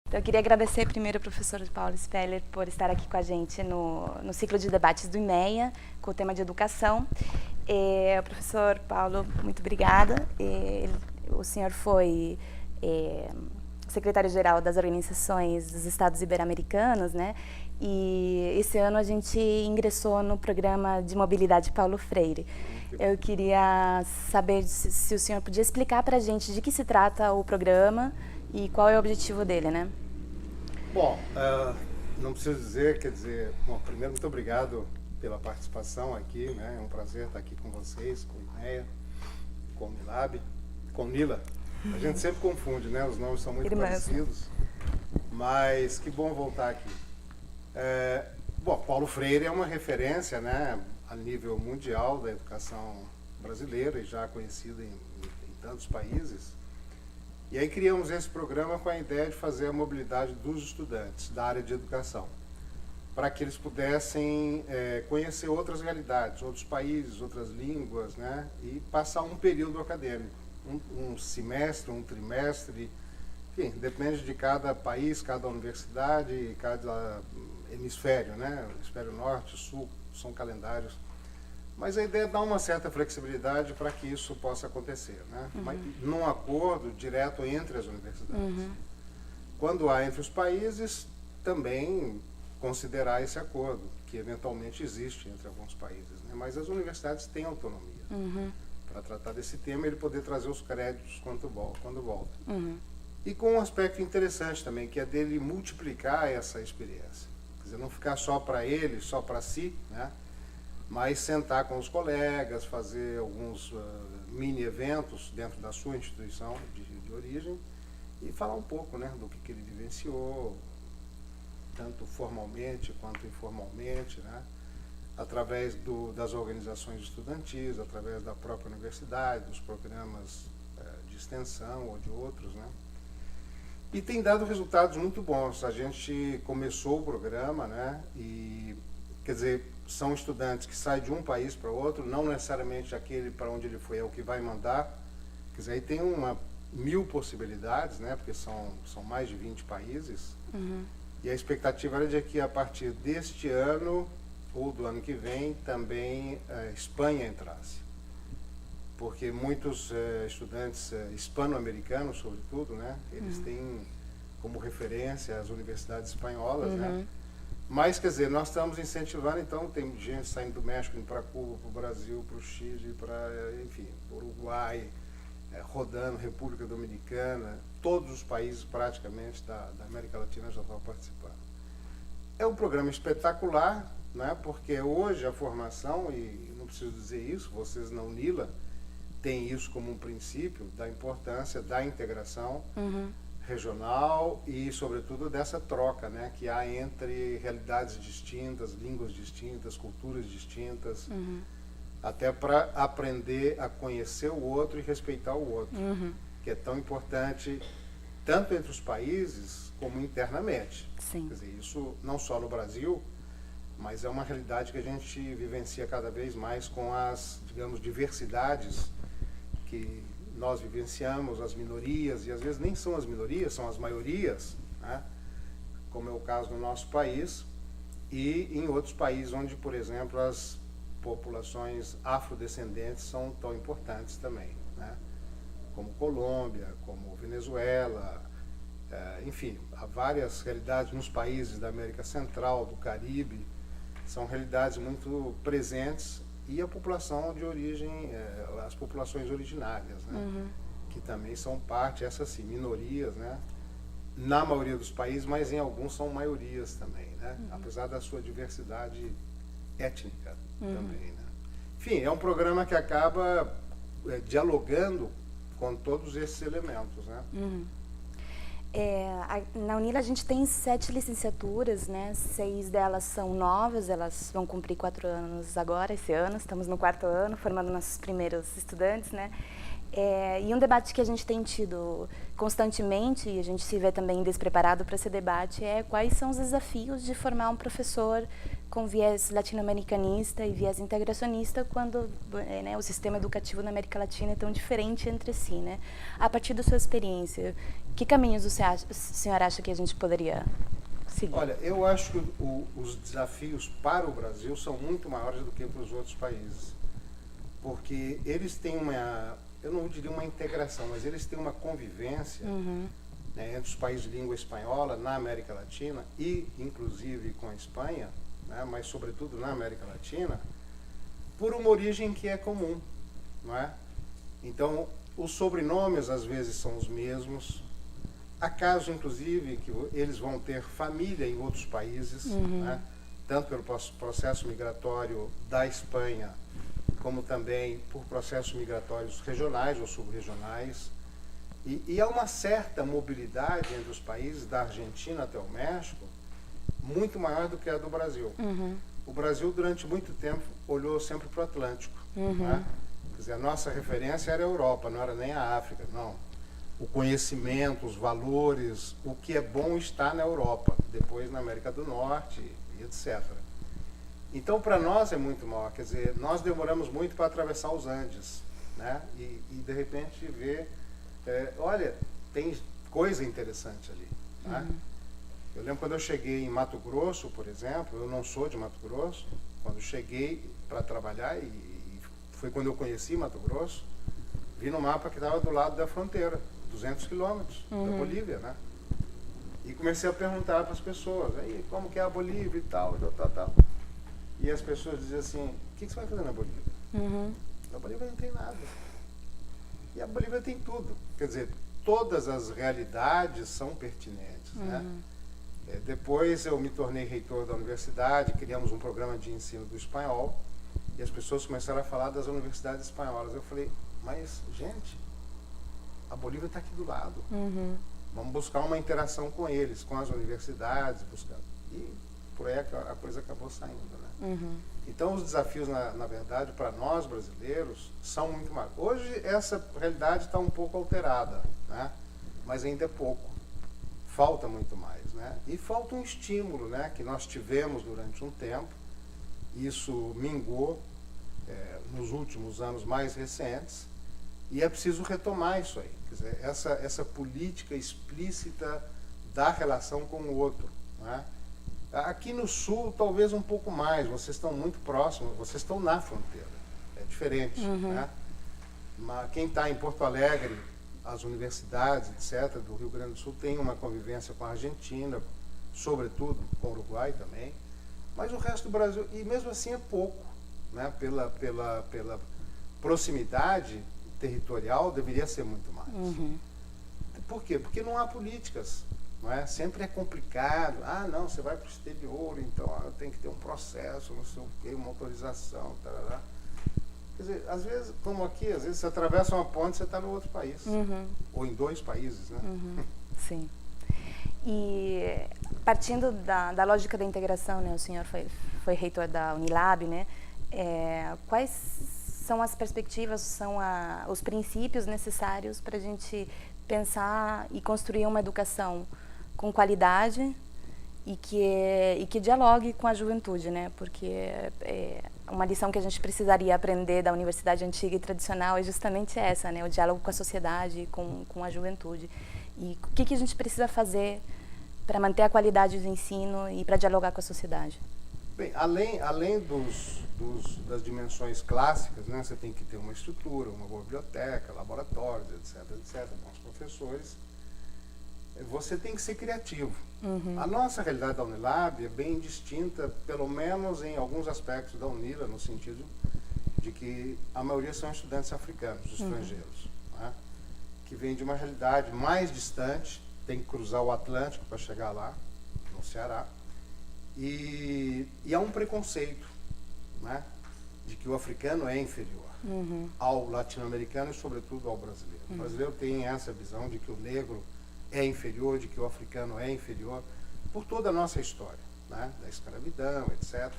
Então, eu queria agradecer primeiro ao professor Paulo Speller por estar aqui com a gente no ciclo de debates do IMEA, com o tema de educação. Professor Paulo, muito obrigada. O senhor foi secretário-geral das Organizações dos Estados Ibero-Americanos, né? E esse ano a gente ingressou no programa de mobilidade Paulo Freire. Eu queria saber se o senhor podia explicar para a gente de que se trata o programa e qual é o objetivo dele, né? Bom, não preciso dizer, bom, primeiro, muito obrigado pela participação aqui, né? É um prazer estar aqui com vocês, com o IMEA, com o Unilab, com o Nila. A gente sempre confunde, né? Os nomes são muito parecidos, mas que bom voltar aqui. Bom, Paulo Freire é uma referência, né, a nível mundial da educação brasileira e já conhecida em tantos países. E aí criamos esse programa com a ideia de fazer a mobilidade dos estudantes da área de educação, para que eles pudessem conhecer outras realidades, outros países, outras línguas, né, e passar um período acadêmico, um semestre, um trimestre, enfim, depende de cada país, cada universidade, cada hemisfério, né, hemisfério norte, sul, são calendários. Mas a ideia é dar uma certa flexibilidade para que isso possa acontecer, né? Mas num acordo direto entre as universidades. Quando há entre os países, também considerar esse acordo, que eventualmente existe entre alguns países, né? Mas as universidades têm autonomia para tratar desse tema e ele poder trazer os créditos quando volta. E com um aspecto interessante também, que é dele multiplicar essa experiência. Quer dizer, não ficar só para ele, só para si, né? Mas sentar com os colegas, fazer alguns mini eventos dentro da sua instituição de origem e falar um pouco, né, do que ele vivenciou, tanto formalmente quanto informalmente, né, através das organizações estudantis, através da própria universidade, dos programas de extensão ou de outros, né. E tem dado resultados muito bons. A gente começou o programa, né, e, quer dizer, são estudantes que saem de um país para outro, não necessariamente aquele para onde ele foi é o que vai mandar. Quer dizer, aí tem 1000 possibilidades, né, porque são mais de 20 países. E a expectativa era de que a partir deste ano, ou do ano que vem, também a Espanha entrasse. Porque muitos estudantes hispano-americanos, sobretudo, né, eles têm como referência as universidades espanholas, né? Mas, quer dizer, nós estamos incentivando, então, tem gente saindo do México, indo para Cuba, para o Brasil, para o Chile, para, enfim, Uruguai, rodando, República Dominicana, todos os países praticamente da América Latina já estão participando. É um programa espetacular, né, porque hoje a formação, e não preciso dizer isso, vocês na Unila têm isso como um princípio da importância da integração regional e, sobretudo, dessa troca, né, que há entre realidades distintas, línguas distintas, culturas distintas, até para aprender a conhecer o outro e respeitar o outro, que é tão importante tanto entre os países como internamente. Sim. Quer dizer, isso não só no Brasil, mas é uma realidade que a gente vivencia cada vez mais com as, digamos, diversidades que nós vivenciamos, as minorias, e às vezes nem são as minorias, são as maiorias, né? Como é o caso no nosso país, e em outros países onde, por exemplo, as populações afrodescendentes são tão importantes também, né? Como Colômbia, como Venezuela, enfim, há várias realidades nos países da América Central, do Caribe, são realidades muito presentes. E a população de origem, as populações originárias, né? Que também são parte, essas sim, minorias, né? Na maioria dos países, mas em alguns são maiorias também, né? Apesar da sua diversidade étnica também, né? Enfim, é um programa que acaba dialogando com todos esses elementos, né? Na Unila a gente tem 7 licenciaturas, né? 6 delas são novas, elas vão cumprir 4 anos agora, esse ano, estamos no 4º ano, formando nossos primeiros estudantes, né? E um debate que a gente tem tido constantemente, e a gente se vê também despreparado para esse debate, é quais são os desafios de formar um professor com viés latino-americanista e viés integracionista quando né, o sistema educativo na América Latina é tão diferente entre si, né? A partir da sua experiência, que caminhos o senhor acha que a gente poderia seguir? Olha, eu acho que os desafios para o Brasil são muito maiores do que para os outros países, porque eles têm eu não diria uma integração, mas eles têm uma convivência né, entre os países de língua espanhola na América Latina e, inclusive, com a Espanha, né, mas, sobretudo, na América Latina, por uma origem que é comum, não é? Então, os sobrenomes, às vezes, são os mesmos. Há casos, inclusive, que eles vão ter família em outros países, né, tanto pelo processo migratório da Espanha, como também por processos migratórios regionais ou subregionais. E há uma certa mobilidade entre os países, da Argentina até o México, muito maior do que a do Brasil. O Brasil, durante muito tempo, olhou sempre para o Atlântico. Né? Quer dizer, a nossa referência era a Europa, não era nem a África, não. O conhecimento, os valores, o que é bom está na Europa, depois na América do Norte, e etc. Então, para nós é muito maior, quer dizer, nós demoramos muito para atravessar os Andes, né? E de repente ver, olha, tem coisa interessante ali. Né? Eu lembro quando eu cheguei em Mato Grosso, por exemplo, eu não sou de Mato Grosso, quando cheguei para trabalhar, e foi quando eu conheci Mato Grosso, vi no mapa que estava do lado da fronteira, 200 quilômetros da Bolívia, né? E comecei a perguntar para as pessoas, aí, como que é a Bolívia e tal. E as pessoas diziam assim, o que você vai fazer na Bolívia? Na Bolívia não tem nada. E a Bolívia tem tudo. Quer dizer, todas as realidades são pertinentes, né? Depois eu me tornei reitor da universidade, criamos um programa de ensino do espanhol, e as pessoas começaram a falar das universidades espanholas. Eu falei, mas, gente, a Bolívia está aqui do lado. Vamos buscar uma interação com eles, com as universidades, buscando. E por aí a coisa acabou saindo, né? Então, os desafios, na verdade, para nós brasileiros, são muito maiores. Hoje, essa realidade está um pouco alterada, né? Mas ainda é pouco. Falta muito mais, né? E falta um estímulo, né? Que nós tivemos durante um tempo. Isso mingou nos últimos anos mais recentes. E é preciso retomar isso aí. Quer dizer, essa política explícita da relação com o outro, né? Aqui no Sul, talvez um pouco mais, vocês estão muito próximos, vocês estão na fronteira, é diferente, né? Mas quem está em Porto Alegre, as universidades, etc., do Rio Grande do Sul, tem uma convivência com a Argentina, sobretudo com o Uruguai também, mas o resto do Brasil, e mesmo assim é pouco, né? Pela proximidade territorial, deveria ser muito mais. Por quê? Porque não há políticas. Não é? Sempre é complicado. Ah, não, você vai para o exterior, então tem que ter um processo, não sei o quê, uma autorização, tarará. Quer dizer, às vezes, como aqui, às vezes você atravessa uma ponte e você está no outro país. Ou em dois países, né? Sim. E partindo da lógica da integração, né? O senhor foi reitor da Unilab, né? Quais são as perspectivas, são os princípios necessários para a gente pensar e construir uma educação com qualidade e que dialogue com a juventude, né? Porque uma lição que a gente precisaria aprender da universidade antiga e tradicional é justamente essa, né? O diálogo com a sociedade, com a juventude. E o que a gente precisa fazer para manter a qualidade do ensino e para dialogar com a sociedade? Bem, além das dimensões clássicas, né? Você tem que ter uma estrutura, uma boa biblioteca, laboratórios, etc., bons professores. Você tem que ser criativo. A nossa realidade da Unilab é bem distinta, pelo menos em alguns aspectos da Unila, no sentido de que a maioria são estudantes africanos, estrangeiros, né? Que vêm de uma realidade mais distante, tem que cruzar o Atlântico para chegar lá, no Ceará. E há um preconceito, né? De que o africano é inferior ao latino-americano e, sobretudo, ao brasileiro. O brasileiro tem essa visão de que o negro é inferior, de que o africano é inferior, por toda a nossa história, né? Da escravidão, etc.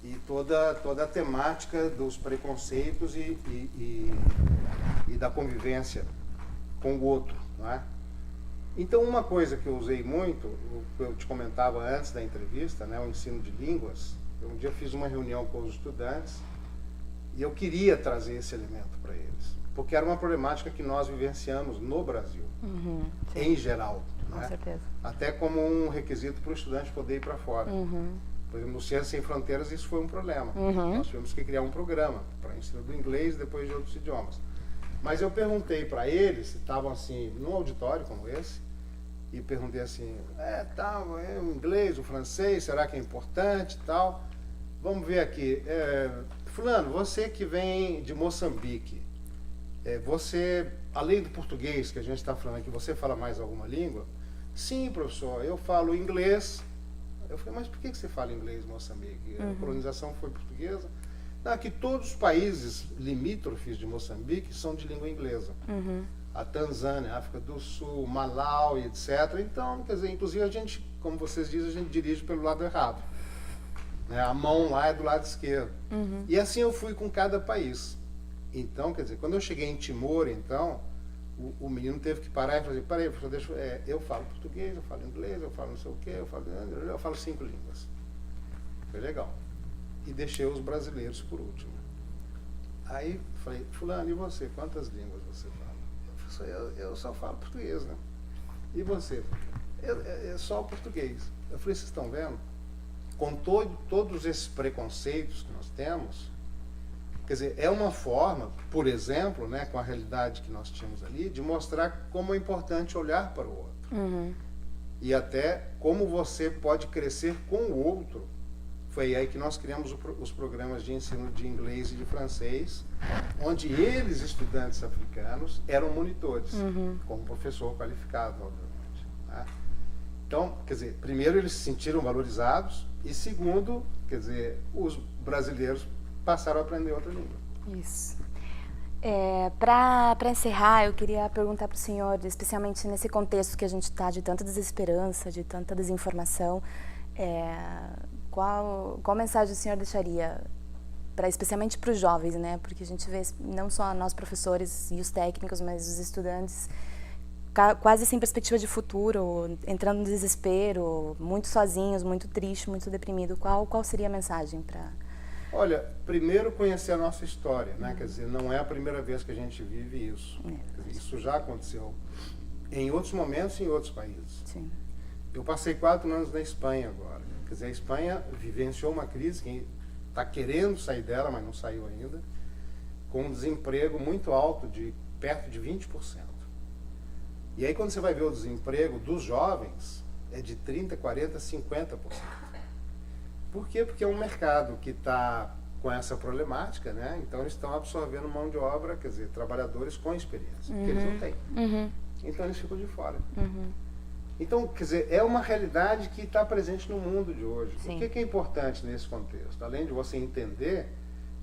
e toda a temática dos preconceitos e da convivência com o outro, não é? Então, uma coisa que eu usei muito, o que eu te comentava antes da entrevista, né, o ensino de línguas. Eu um dia fiz uma reunião com os estudantes e eu queria trazer esse elemento para eles, porque era uma problemática que nós vivenciamos no Brasil, em geral, com né? certeza. Até como um requisito para o estudante poder ir para fora. Por exemplo, no Ciências Sem Fronteiras isso foi um problema. Nós tivemos que criar um programa para ensino do inglês e depois de outros idiomas. Mas eu perguntei para eles, se estavam assim, num auditório como esse, e perguntei assim, o inglês, o francês, será que é importante e tal? Vamos ver aqui, fulano, você que vem de Moçambique, você, além do português que a gente está falando aqui, você fala mais alguma língua? Sim, professor, eu falo inglês. Eu falei, mas por que você fala inglês em Moçambique? A colonização foi portuguesa? Não, que todos os países limítrofes de Moçambique são de língua inglesa. A Tanzânia, a África do Sul, Malau, etc. Então, quer dizer, inclusive a gente, como vocês dizem, a gente dirige pelo lado errado, né? A mão lá é do lado esquerdo. E assim eu fui com cada país. Então, quer dizer, quando eu cheguei em Timor, então, o menino teve que parar e falar, peraí, professor, eu falo português, eu falo inglês, eu falo não sei o quê, eu falo 5 línguas. Foi legal. E deixei os brasileiros por último. Aí falei, fulano, e você? Quantas línguas você fala? Eu só falo português, né? E você? É só o português. Eu falei, vocês estão vendo? Com todos esses preconceitos que nós temos, quer dizer, é uma forma, por exemplo, né, com a realidade que nós tínhamos ali, de mostrar como é importante olhar para o outro. E até como você pode crescer com o outro. Foi aí que nós criamos os programas de ensino de inglês e de francês, onde eles, estudantes africanos, eram monitores, como professor qualificado, obviamente, né? Então, quer dizer, primeiro eles se sentiram valorizados e segundo, quer dizer, os brasileiros passaram a aprender outra língua. Isso. Para encerrar, eu queria perguntar para o senhor, especialmente nesse contexto que a gente está de tanta desesperança, de tanta desinformação, qual mensagem o senhor deixaria, especialmente para os jovens, né? Porque a gente vê não só nós professores e os técnicos, mas os estudantes quase sem perspectiva de futuro, entrando no desespero, muito sozinhos, muito tristes, muito deprimidos. Qual seria a mensagem para... Olha, primeiro conhecer a nossa história, né? Quer dizer, não é a primeira vez que a gente vive isso. Quer dizer, isso já aconteceu em outros momentos e em outros países. Sim. Eu passei 4 anos na Espanha agora. Quer dizer, a Espanha vivenciou uma crise que está querendo sair dela, mas não saiu ainda, com um desemprego muito alto, de perto de 20%. E aí quando você vai ver o desemprego dos jovens, é de 30%, 40%, 50%. Por quê? Porque é um mercado que está com essa problemática, né? Então eles estão absorvendo mão de obra, quer dizer, trabalhadores com experiência, que eles não têm. Então eles ficam de fora. Então, quer dizer, é uma realidade que está presente no mundo de hoje. Sim. O que é importante nesse contexto? Além de você entender,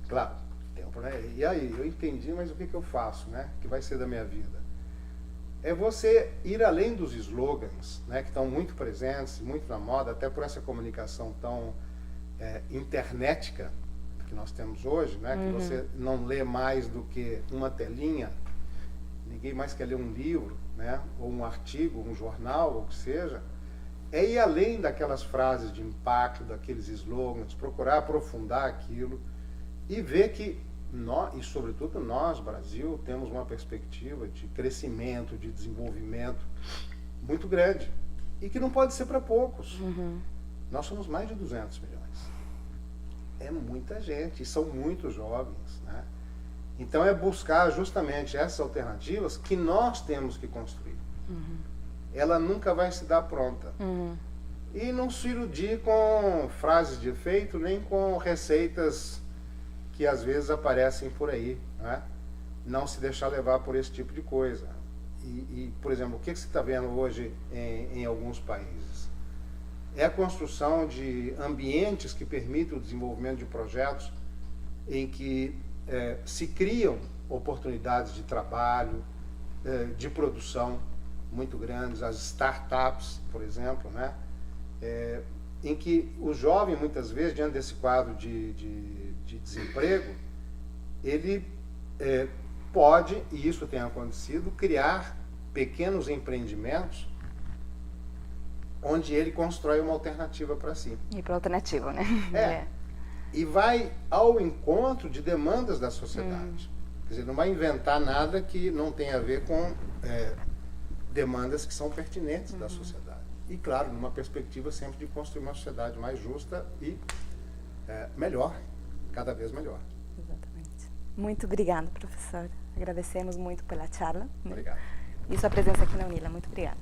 claro, tem um problema, e aí, eu entendi, mas o que eu faço, né? Que vai ser da minha vida? É você ir além dos slogans, né? Que estão muito presentes, muito na moda, até por essa comunicação tão internética que nós temos hoje, né? Que você não lê mais do que uma telinha, ninguém mais quer ler um livro, né? Ou um artigo, um jornal, ou o que seja. É ir além daquelas frases de impacto, daqueles slogans, procurar aprofundar aquilo e ver que nós, e sobretudo nós, Brasil, temos uma perspectiva de crescimento, de desenvolvimento muito grande e que não pode ser para poucos. Nós somos mais de 200 milhões. É muita gente, e são muitos jovens, né? Então é buscar justamente essas alternativas que nós temos que construir. Ela nunca vai se dar pronta. E não se iludir com frases de efeito, nem com receitas que às vezes aparecem por aí, né? Não se deixar levar por esse tipo de coisa. Por exemplo, o que você está vendo hoje em alguns países? É a construção de ambientes que permitem o desenvolvimento de projetos em que se criam oportunidades de trabalho, de produção muito grandes, as startups, por exemplo, né? em que o jovem, muitas vezes, diante desse quadro de desemprego, ele pode, e isso tem acontecido, criar pequenos empreendimentos onde ele constrói uma alternativa para si. E para alternativa, né? E vai ao encontro de demandas da sociedade. Quer dizer, não vai inventar nada que não tenha a ver com demandas que são pertinentes da sociedade. E, claro, numa perspectiva sempre de construir uma sociedade mais justa e melhor, cada vez melhor. Exatamente. Muito obrigada, professor. Agradecemos muito pela charla. Obrigado. E sua presença aqui na UNILA. Muito obrigada.